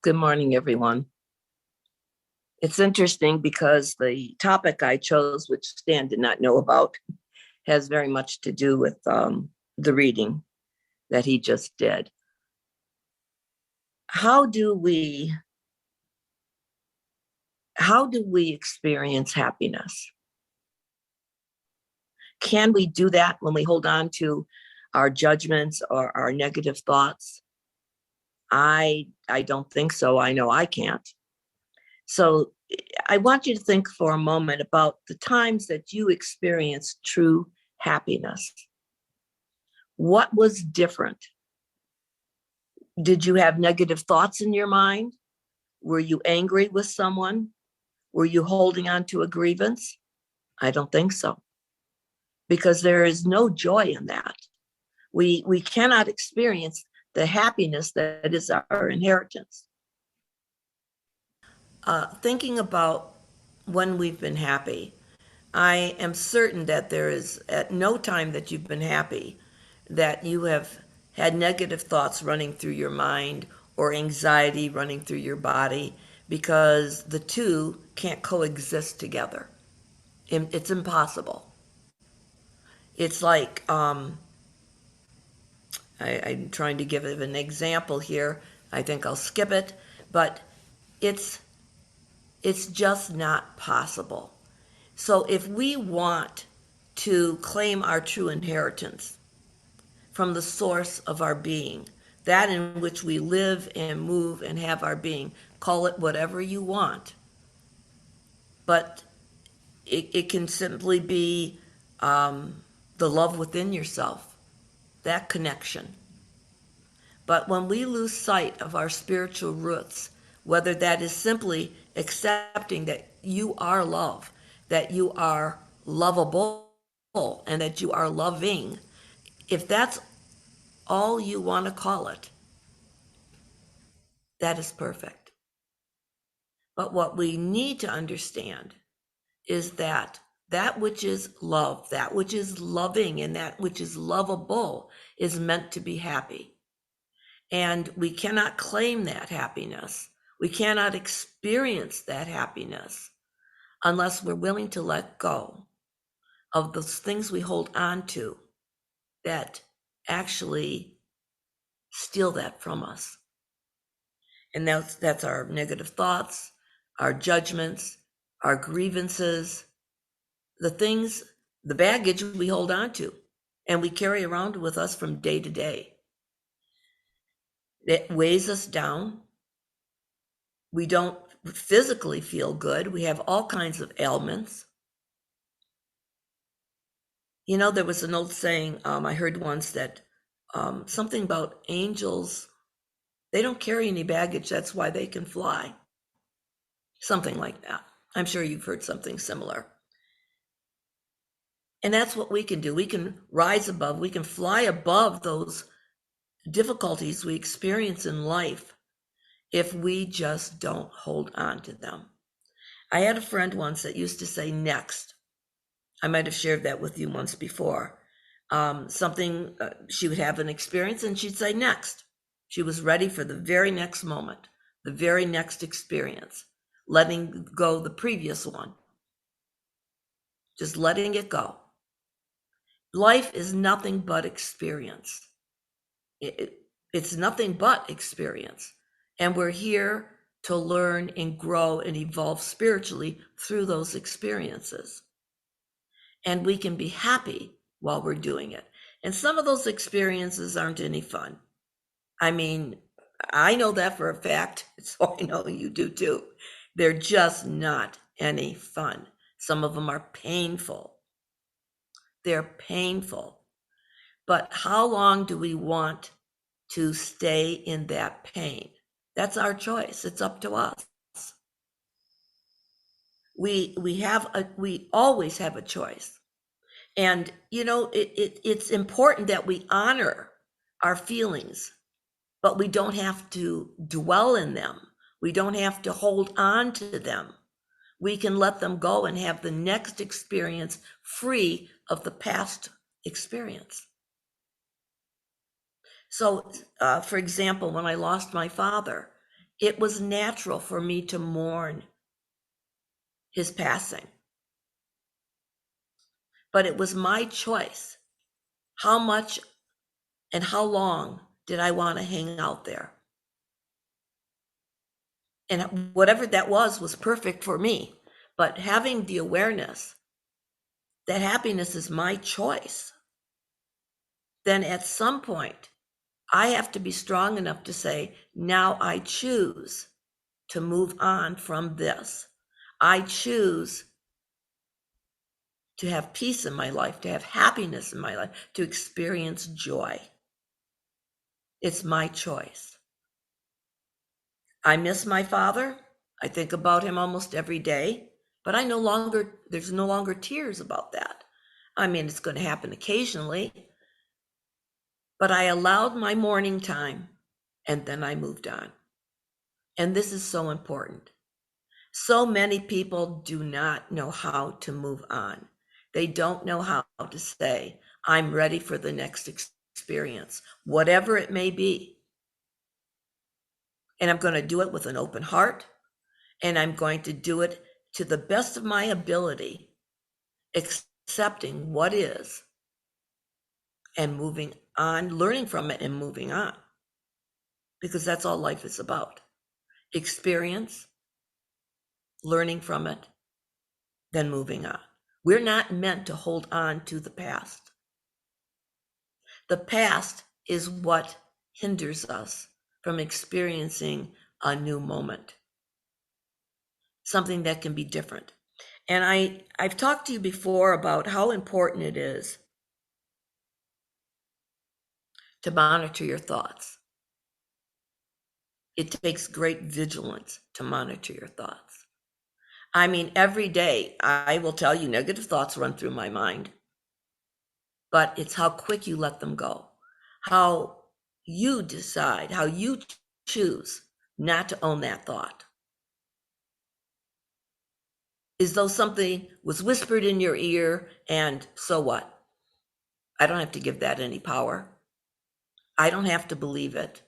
Good morning, everyone. It's interesting because the topic I chose, which Stan did not know about, has very much to do with the reading that he just did. How do we experience happiness? Can we do that when we hold on to our judgments or our negative thoughts? I don't think so. I know I can't. So I want you to think for a moment about the times that you experienced true happiness. What was different? Did you have negative thoughts in your mind? Were you angry with someone? Were you holding on to a grievance? I don't think so, because there is no joy in that. We cannot experience the happiness that is our inheritance. Thinking about when we've been happy, I am certain that there is at no time that you've been happy that you have had negative thoughts running through your mind or anxiety running through your body, because the two can't coexist together. It's impossible. It's like, I'm trying to give an example here. I think I'll skip it, but it's just not possible. So if we want to claim our true inheritance from the source of our being, that in which we live and move and have our being, call it whatever you want, but it can simply be the love within yourself, that connection. But when we lose sight of our spiritual roots, whether that is simply accepting that you are love, that you are lovable, and that you are loving, if that's all you want to call it, that is perfect. But what we need to understand is that that which is love, that which is loving, and that which is lovable is meant to be happy. And we cannot claim that happiness. We cannot experience that happiness unless we're willing to let go of those things we hold on to that actually steal that from us. And that's our negative thoughts, our judgments, our grievances, the things, the baggage we hold on to and we carry around with us from day to day. It weighs us down. We don't physically feel good. We have all kinds of ailments. You know, there was an old saying I heard once that something about angels, they don't carry any baggage, that's why they can fly. Something like that. I'm sure you've heard something similar. And that's what we can do. We can rise above, we can fly above those difficulties we experience in life if we just don't hold on to them. I had a friend once that used to say next. I might have shared that with you once before. She would have an experience and she'd say next. She was ready for the very next moment, the very next experience, letting go the previous one, just letting it go. Life is nothing but experience. It's nothing but experience. And we're here to learn and grow and evolve spiritually through those experiences. And we can be happy while we're doing it. And some of those experiences aren't any fun. I mean, I know that for a fact, so I know you do too. They're just not any fun. Some of them are painful. They're painful. But how long do we want to stay in that pain? That's our choice. It's up to us. We always have a choice. And you know, it's important that we honor our feelings, but we don't have to dwell in them. We don't have to hold on to them. We can let them go and have the next experience free of the past experience. So, for example, when I lost my father, It was natural for me to mourn his passing. But it was my choice. How much and how long did I want to hang out there? And whatever that was perfect for me. But having the awareness that happiness is my choice, then at some point, I have to be strong enough to say, now I choose to move on from this. I choose to have peace in my life, to have happiness in my life, to experience joy. It's my choice. I miss my father. I think about him almost every day, but there's no longer tears about that. I mean, it's going to happen occasionally, but I allowed my mourning time and then I moved on. And this is so important. So many people do not know how to move on. They don't know how to say, I'm ready for the next experience, whatever it may be. And I'm going to do it with an open heart, and I'm going to do it to the best of my ability, accepting what is and moving on, learning from it and moving on. Because that's all life is about. Experience, learning from it, then moving on. We're not meant to hold on to the past. The past is what hinders us from experiencing a new moment, something that can be different. And I've talked to you before about how important it is to monitor your thoughts. It takes great vigilance to monitor your thoughts. I mean, every day I will tell you negative thoughts run through my mind, but it's how quick you let them go, how you decide, how you choose not to own that thought. As though something was whispered in your ear, and so what? I don't have to give that any power. I don't have to believe it.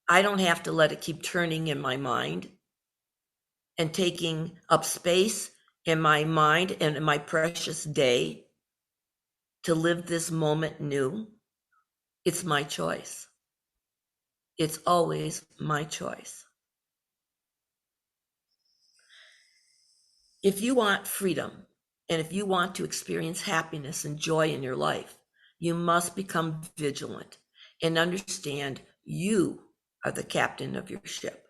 I don't have to let it keep turning in my mind and taking up space in my mind and in my precious day to live this moment new. It's my choice. It's always my choice. If you want freedom and if you want to experience happiness and joy in your life, you must become vigilant and understand you are the captain of your ship.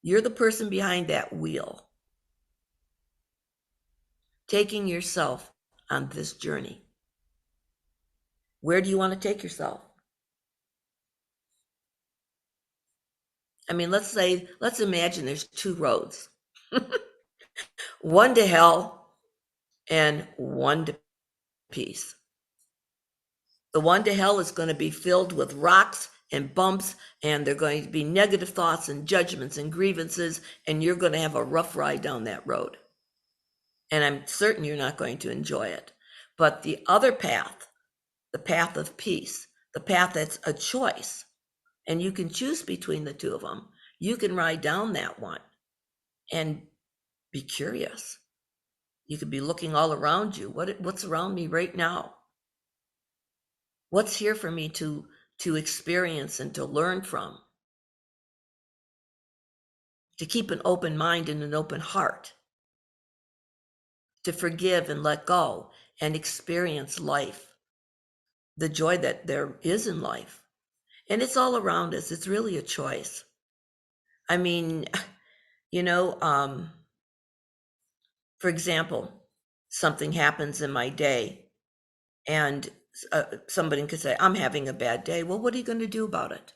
You're the person behind that wheel, taking yourself on this journey. Where do you want to take yourself? I mean, let's imagine there's two roads, one to hell and one to peace. The one to hell is going to be filled with rocks and bumps, and there are going to be negative thoughts and judgments and grievances, and you're going to have a rough ride down that road. And I'm certain you're not going to enjoy it. But the other path, the path of peace, the path that's a choice, and you can choose between the two of them. You can ride down that one and be curious. You could be looking all around you. What's around me right now? What's here for me to experience and to learn from? To keep an open mind and an open heart. To forgive and let go and experience life. The joy that there is in life. And it's all around us. It's really a choice. I mean, you know, for example, something happens in my day and somebody could say, I'm having a bad day. Well, what are you going to do about it?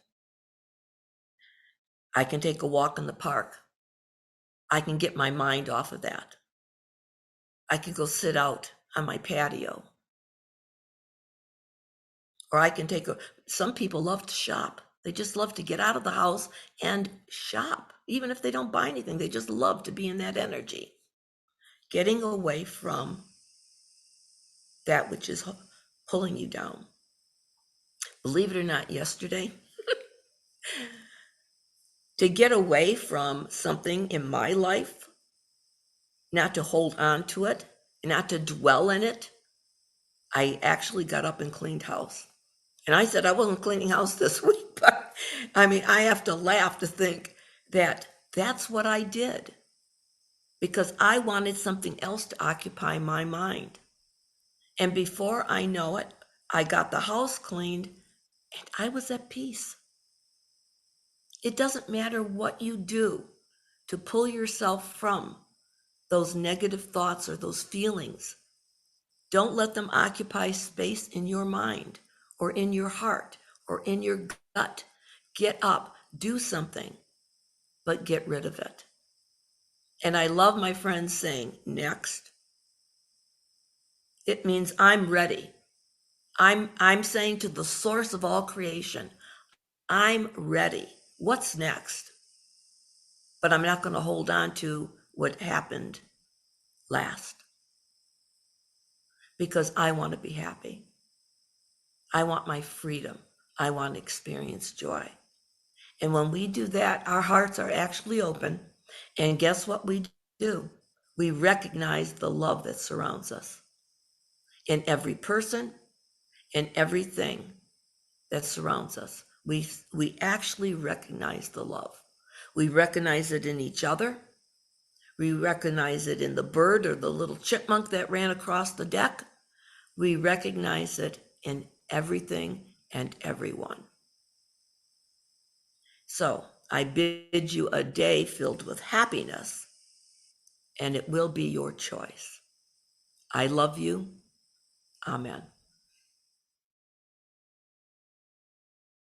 I can take a walk in the park. I can get my mind off of that. I can go sit out on my patio. Or I can some people love to shop. They just love to get out of the house and shop. Even if they don't buy anything, they just love to be in that energy. Getting away from that which is pulling you down. Believe it or not, yesterday, to get away from something in my life, not to hold on to it, not to dwell in it, I actually got up and cleaned house. And I said I wasn't cleaning house this week, but I mean, I have to laugh to think that that's what I did because I wanted something else to occupy my mind. And before I know it, I got the house cleaned and I was at peace. It doesn't matter what you do to pull yourself from those negative thoughts or those feelings. Don't let them occupy space in your mind or in your heart or in your gut. Get up, do something, but get rid of it. And I love my friends saying, next. It means I'm ready. I'm saying to the source of all creation, I'm ready. What's next? But I'm not going to hold on to what happened last because I want to be happy. I want my freedom. I want to experience joy. And when we do that, our hearts are actually open. And guess what we do? We recognize the love that surrounds us in every person and everything that surrounds us. We actually recognize the love. We recognize it in each other. We recognize it in the bird or the little chipmunk that ran across the deck. We recognize it in everything and everyone. So I bid you a day filled with happiness, and it will be your choice. I love you. Amen.